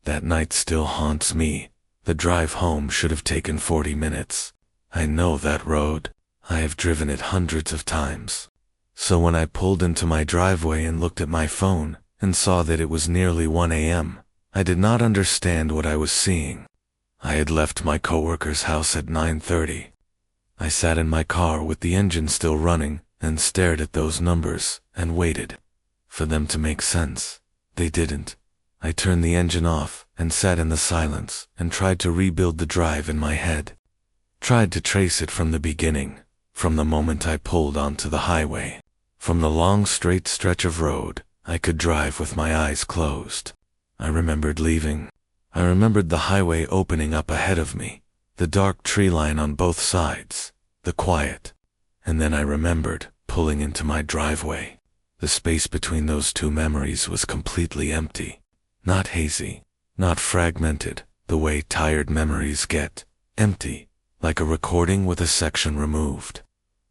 That night still haunts me. The drive home should have taken 40 minutes. I know that road. I have driven it hundreds of times. So when I pulled into my driveway and looked at my phone and saw that it was nearly 1 a.m., I did not understand what I was seeing. I had left my coworker's house at 9:30. I sat in my car with the engine still running and stared at those numbers and waited for them to make sense. They didn't. I turned the engine off and sat in the silence and tried to rebuild the drive in my head. Tried to trace it from the beginning, from the moment I pulled onto the highway. From the long straight stretch of road, I could drive with my eyes closed. I remembered leaving. I remembered the highway opening up ahead of me, the dark tree line on both sides, the quiet. And then I remembered pulling into my driveway. The space between those two memories was completely empty. Not hazy, not fragmented, the way tired memories get. Empty, like a recording with a section removed.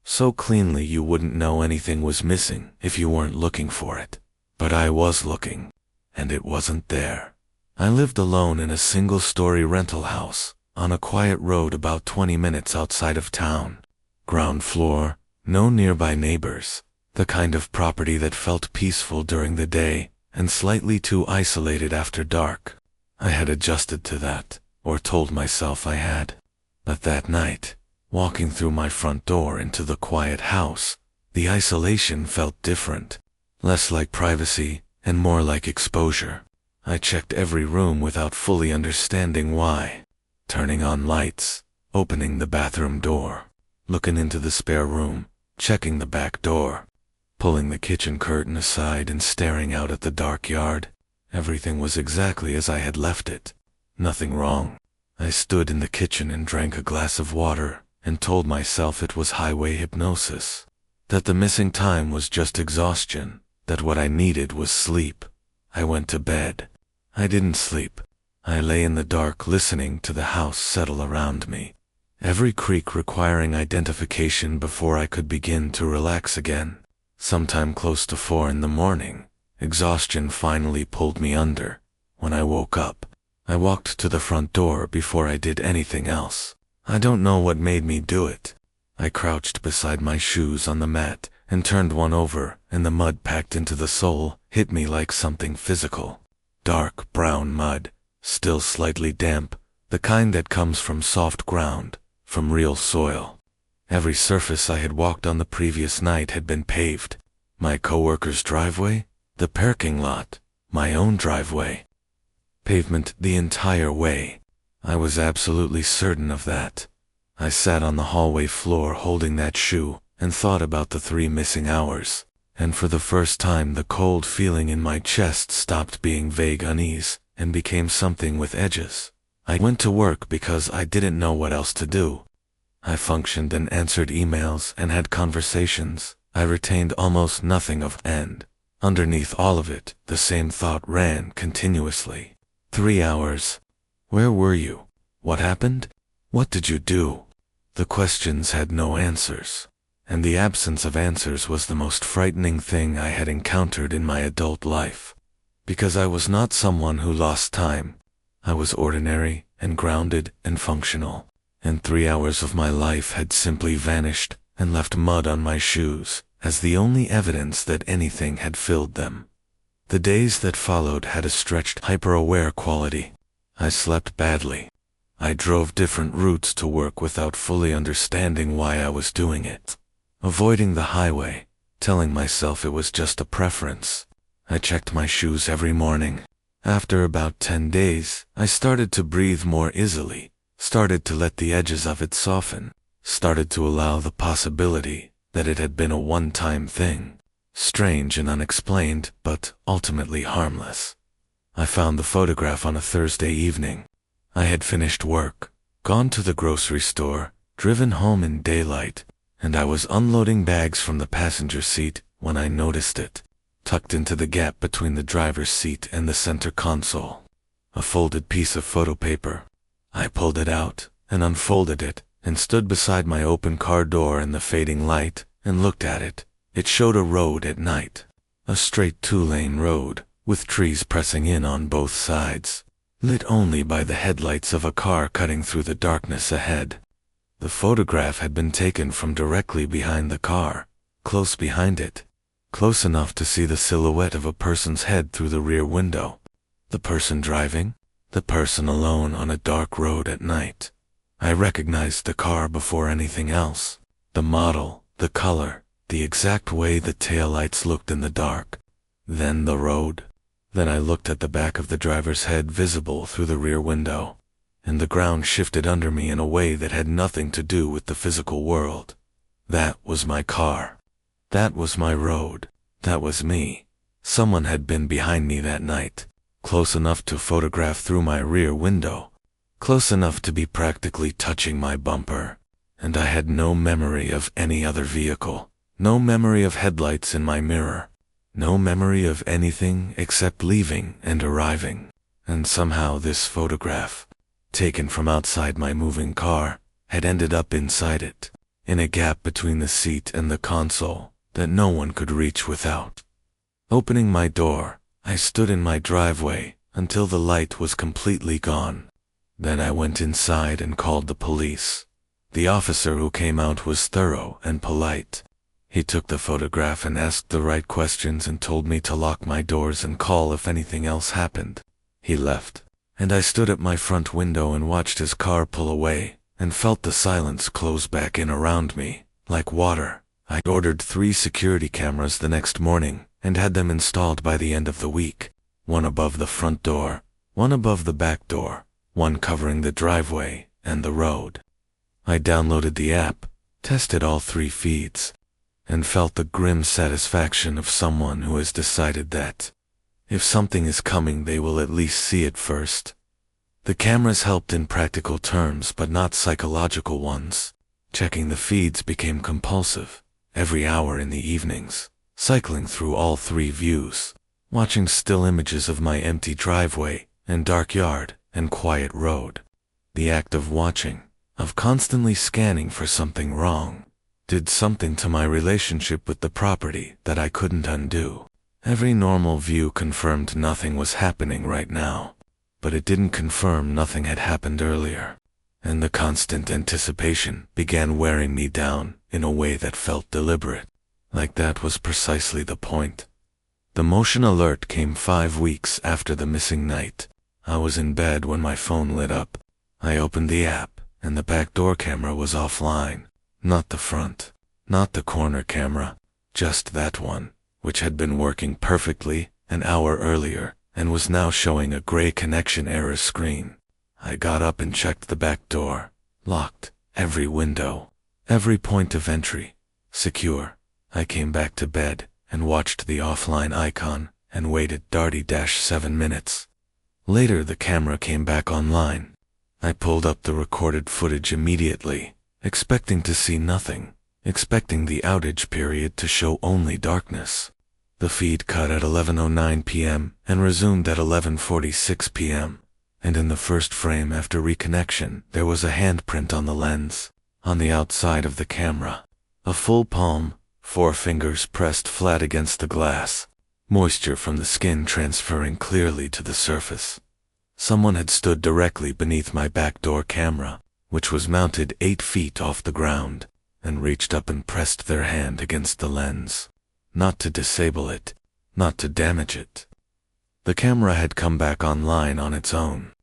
So cleanly you wouldn't know anything was missing if you weren't looking for it. But I was looking, and it wasn't there. I lived alone in a single-story rental house, on a quiet road about 20 minutes outside of town. Ground floor, no nearby neighbors, the kind of property that felt peaceful during the day and slightly too isolated after dark. I had adjusted to that, or told myself I had. But that night, walking through my front door into the quiet house, the isolation felt different, less like privacy and more like exposure. I checked every room without fully understanding why. Turning on lights, opening the bathroom door, looking into the spare room, checking the back door, pulling the kitchen curtain aside and staring out at the dark yard. Everything was exactly as I had left it. Nothing wrong. I stood in the kitchen and drank a glass of water and told myself it was highway hypnosis. That the missing time was just exhaustion. That what I needed was sleep. I went to bed. I didn't sleep. I lay in the dark listening to the house settle around me. Every creak requiring identification before I could begin to relax again. Sometime close to 4 in the morning, exhaustion finally pulled me under. When I woke up, I walked to the front door before I did anything else. I don't know what made me do it. I crouched beside my shoes on the mat and turned one over, and the mud packed into the sole hit me like something physical. Dark brown mud, still slightly damp, the kind that comes from soft ground, from real soil. Every surface I had walked on the previous night had been paved. My coworker's driveway, the parking lot, my own driveway. Pavement the entire way. I was absolutely certain of that. I sat on the hallway floor holding that shoe and thought about the 3 missing hours, and for the first time the cold feeling in my chest stopped being vague unease and became something with edges. I went to work because I didn't know what else to do. I functioned and answered emails and had conversations. I retained almost nothing of and underneath all of it, the same thought ran continuously. 3 hours. Where were you? What happened? What did you do? The questions had no answers, and the absence of answers was the most frightening thing I had encountered in my adult life. Because I was not someone who lost time. I was ordinary and grounded and functional. And 3 hours of my life had simply vanished and left mud on my shoes as the only evidence that anything had filled them. The days that followed had a stretched, hyper-aware quality. I slept badly. I drove different routes to work without fully understanding why I was doing it. Avoiding the highway, telling myself it was just a preference. I checked my shoes every morning. After about 10 days, I started to breathe more easily. Started to let the edges of it soften, started to allow the possibility that it had been a one-time thing, strange and unexplained, but ultimately harmless. I found the photograph on a Thursday evening. I had finished work, gone to the grocery store, driven home in daylight, and I was unloading bags from the passenger seat when I noticed it, tucked into the gap between the driver's seat and the center console. A folded piece of photo paper. I pulled it out and unfolded it and stood beside my open car door in the fading light and looked at it. It showed a road at night, a straight 2-lane road with trees pressing in on both sides. lit only by the headlights of a car cutting through the darkness ahead. The photograph had been taken from directly behind the car, close behind it, close enough to see the silhouette of a person's head through the rear window. The person driving? The person alone on a dark road at night. I recognized the car before anything else. The model, the color, the exact way the taillights looked in the dark. Then the road. Then I looked at the back of the driver's head visible through the rear window, and the ground shifted under me in a way that had nothing to do with the physical world. That was my car. That was my road. That was me. Someone had been behind me that night, close enough to photograph through my rear window, close enough to be practically touching my bumper, and I had no memory of any other vehicle, no memory of headlights in my mirror, no memory of anything except leaving and arriving. And somehow this photograph, taken from outside my moving car, had ended up inside it, in a gap between the seat and the console that no one could reach without. Opening my door, I stood in my driveway until the light was completely gone. Then I went inside and called the police. The officer who came out was thorough and polite. He took the photograph and asked the right questions and told me to lock my doors and call if anything else happened. He left, and I stood at my front window and watched his car pull away and felt the silence close back in around me, like water. I ordered 3 security cameras the next morning and had them installed by the end of the week. 1 above the front door, 1 above the back door, 1 covering the driveway and the road. I downloaded the app, tested all 3 feeds, and felt the grim satisfaction of someone who has decided that if something is coming, they will at least see it first. The cameras helped in practical terms, but not psychological ones. Checking the feeds became compulsive, every hour in the evenings, cycling through all 3 views, watching still images of my empty driveway and dark yard and quiet road. The act of watching, of constantly scanning for something wrong, did something to my relationship with the property that I couldn't undo. Every normal view confirmed nothing was happening right now, but it didn't confirm nothing had happened earlier, and the constant anticipation began wearing me down in a way that felt deliberate, like that was precisely the point. The motion alert came 5 weeks after the missing night. I was in bed when my phone lit up. I opened the app, and the back door camera was offline. Not the front, not the corner camera, just that one, which had been working perfectly an hour earlier and was now showing a gray connection error screen. I got up and checked the back door, locked, every window, every point of entry, secure. I came back to bed and watched the offline icon and waited 7 minutes. Later the camera came back online. I pulled up the recorded footage immediately, expecting to see nothing, expecting the outage period to show only darkness. The feed cut at 11:09 p.m. and resumed at 11:46 p.m. And in the first frame after reconnection, there was a handprint on the lens, on the outside of the camera. A full palm, 4 fingers pressed flat against the glass, moisture from the skin transferring clearly to the surface. Someone had stood directly beneath my back door camera, which was mounted 8 feet off the ground, and reached up and pressed their hand against the lens. Not to disable it, not to damage it. The camera had come back online on its own.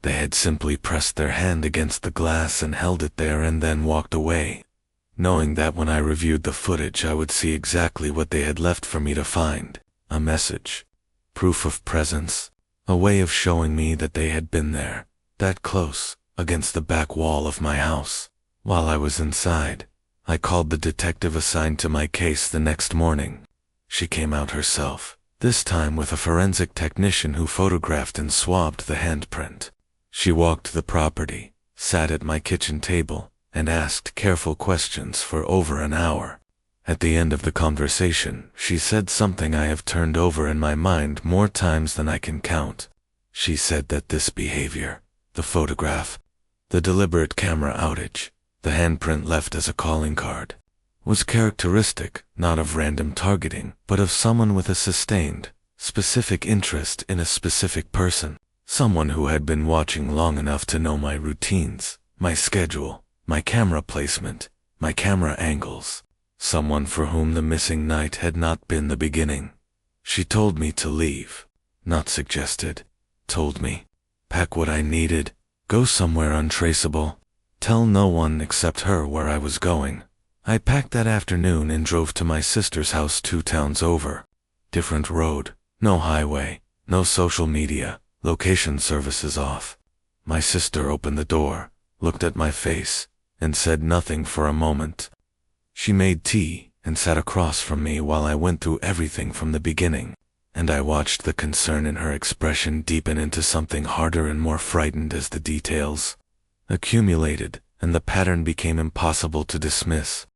They had simply pressed their hand against the glass and held it there and then walked away, knowing that when I reviewed the footage I would see exactly what they had left for me to find: a message, proof of presence, a way of showing me that they had been there, that close, against the back wall of my house, while I was inside. I called the detective assigned to my case the next morning. She came out herself, this time with a forensic technician who photographed and swabbed the handprint. She walked the property, sat at my kitchen table, and asked careful questions for over an hour. At the end of the conversation, she said something I have turned over in my mind more times than I can count. She said that this behavior, the photograph, the deliberate camera outage, the handprint left as a calling card, was characteristic not of random targeting, but of someone with a sustained, specific interest in a specific person. Someone who had been watching long enough to know my routines, my schedule, my camera placement, my camera angles. Someone for whom the missing night had not been the beginning. She told me to leave. Not suggested. Told me. Pack what I needed. Go somewhere untraceable. Tell no one except her where I was going. I packed that afternoon and drove to my sister's house 2 towns over. Different road. No highway. No social media. Location services off. My sister opened the door, looked at my face, and said nothing for a moment. She made tea and sat across from me while I went through everything from the beginning, and I watched the concern in her expression deepen into something harder and more frightened as the details accumulated and the pattern became impossible to dismiss.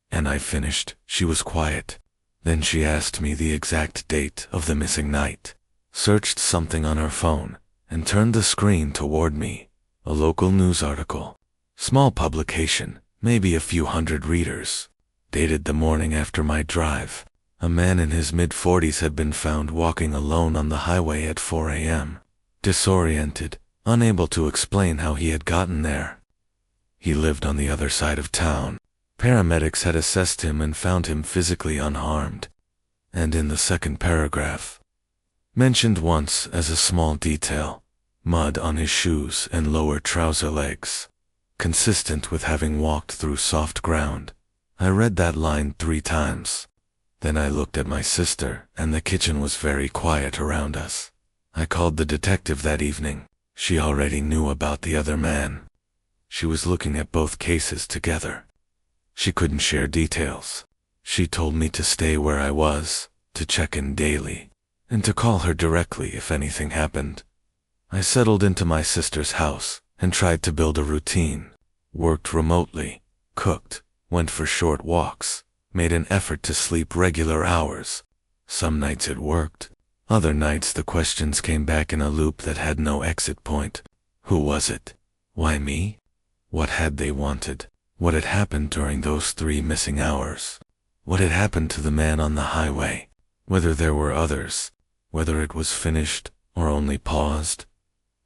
And I finished. She was quiet. Then she asked me the exact date of the missing night, searched something on her phone, and turned the screen toward me. A local news article. Small publication, maybe a few hundred readers. Dated the morning after my drive. A man in his mid-40s had been found walking alone on the highway at 4 a.m. Disoriented, unable to explain how he had gotten there. He lived on the other side of town. Paramedics had assessed him and found him physically unharmed. And in the second paragraph, mentioned once as a small detail, mud on his shoes and lower trouser legs, consistent with having walked through soft ground. I read that line 3 times. Then I looked at my sister, and the kitchen was very quiet around us. I called the detective that evening. She already knew about the other man. She was looking at both cases together. She couldn't share details. She told me to stay where I was, to check in daily, and to call her directly if anything happened. I settled into my sister's house and tried to build a routine. Worked remotely, cooked, went for short walks, made an effort to sleep regular hours. Some nights it worked. Other nights the questions came back in a loop that had no exit point. Who was it? Why me? What had they wanted? What had happened during those 3 missing hours? What had happened to the man on the highway? Whether there were others, whether it was finished or only paused.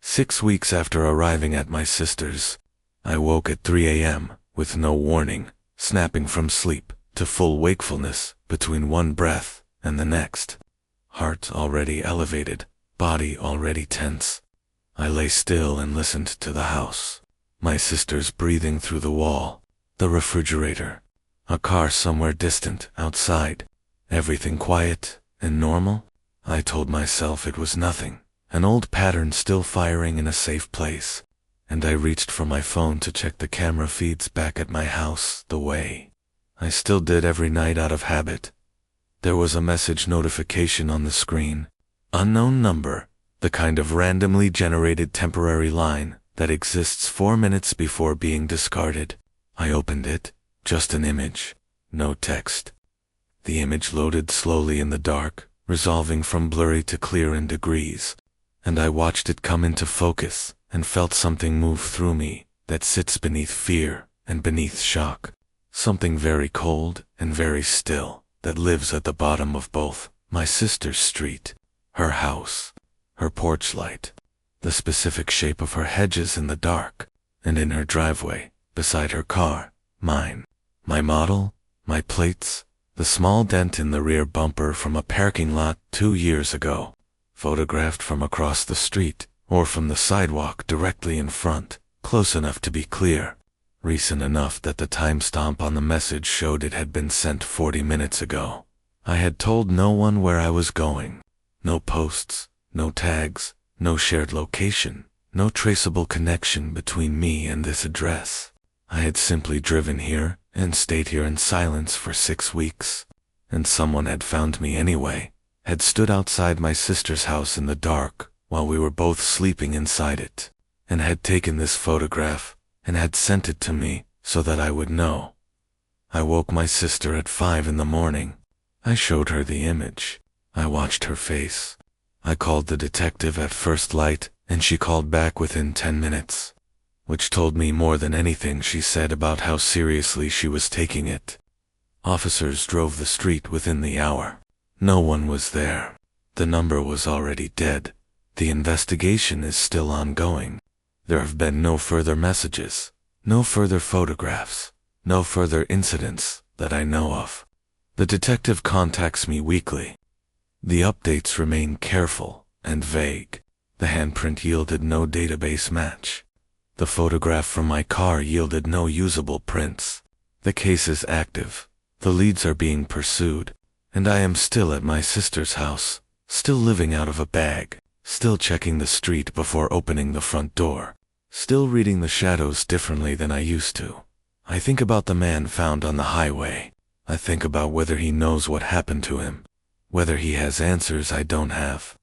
6 weeks after arriving at my sister's, I woke at 3 a.m. with no warning, snapping from sleep to full wakefulness between one breath and the next. Heart already elevated, body already tense. I lay still and listened to the house. My sister's breathing through the wall, the refrigerator, a car somewhere distant outside. Everything quiet and normal? I told myself it was nothing. An old pattern still firing in a safe place. And I reached for my phone to check the camera feeds back at my house the way I still did every night out of habit. There was a message notification on the screen. Unknown number, the kind of randomly generated temporary line that exists 4 minutes before being discarded. I opened it. Just an image. No text. The image loaded slowly in the dark, resolving from blurry to clear in degrees. And I watched it come into focus and felt something move through me that sits beneath fear and beneath shock. Something very cold and very still that lives at the bottom of both. My sister's street, her house, her porch light, the specific shape of her hedges in the dark, and in her driveway, beside her car, mine. My model, my plates, the small dent in the rear bumper from a parking lot 2 years ago, photographed from across the street, or from the sidewalk directly in front, close enough to be clear, recent enough that the timestamp on the message showed it had been sent 40 minutes ago. I had told no one where I was going. No posts, no tags, no shared location, no traceable connection between me and this address. I had simply driven here and stayed here in silence for 6 weeks. And someone had found me anyway, had stood outside my sister's house in the dark while we were both sleeping inside it, and had taken this photograph and had sent it to me so that I would know. I woke my sister at 5 in the morning. I showed her the image. I watched her face. I called the detective at first light, and she called back within 10 minutes, which told me more than anything she said about how seriously she was taking it. Officers drove the street within the hour. No one was there. The number was already dead. The investigation is still ongoing. There have been no further messages, no further photographs, no further incidents that I know of. The detective contacts me weekly. The updates remain careful and vague. The handprint yielded no database match. The photograph from my car yielded no usable prints. The case is active. The leads are being pursued, and I am still at my sister's house, still living out of a bag, still checking the street before opening the front door, still reading the shadows differently than I used to. I think about the man found on the highway. I think about whether he knows what happened to him, whether he has answers I don't have,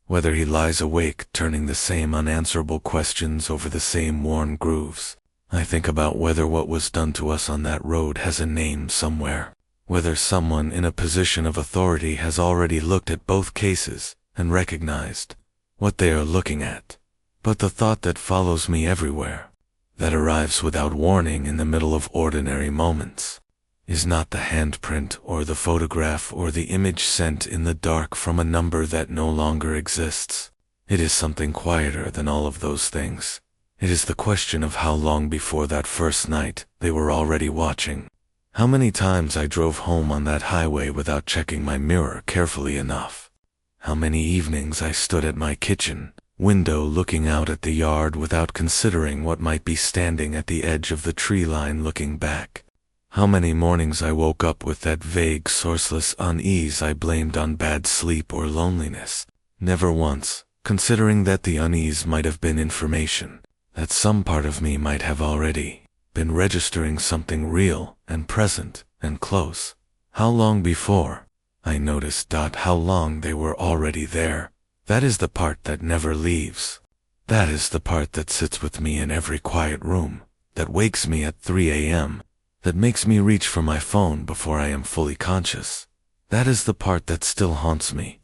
whether he lies awake turning the same unanswerable questions over the same worn grooves. I think about whether what was done to us on that road has a name somewhere, whether someone in a position of authority has already looked at both cases and recognized what they are looking at. But the thought that follows me everywhere, that arrives without warning in the middle of ordinary moments, is not the handprint or the photograph or the image sent in the dark from a number that no longer exists. It is something quieter than all of those things. It is the question of how long before that first night they were already watching. How many times I drove home on that highway without checking my mirror carefully enough. How many evenings I stood at my kitchen window looking out at the yard without considering what might be standing at the edge of the tree line looking back. How many mornings I woke up with that vague, sourceless unease I blamed on bad sleep or loneliness. Never once, considering that the unease might have been information, that some part of me might have already been registering something real and present and close. How long before I noticed. How long they were already there. That is the part that never leaves. That is the part that sits with me in every quiet room, that wakes me at 3 a.m., that makes me reach for my phone before I am fully conscious. That is the part that still haunts me,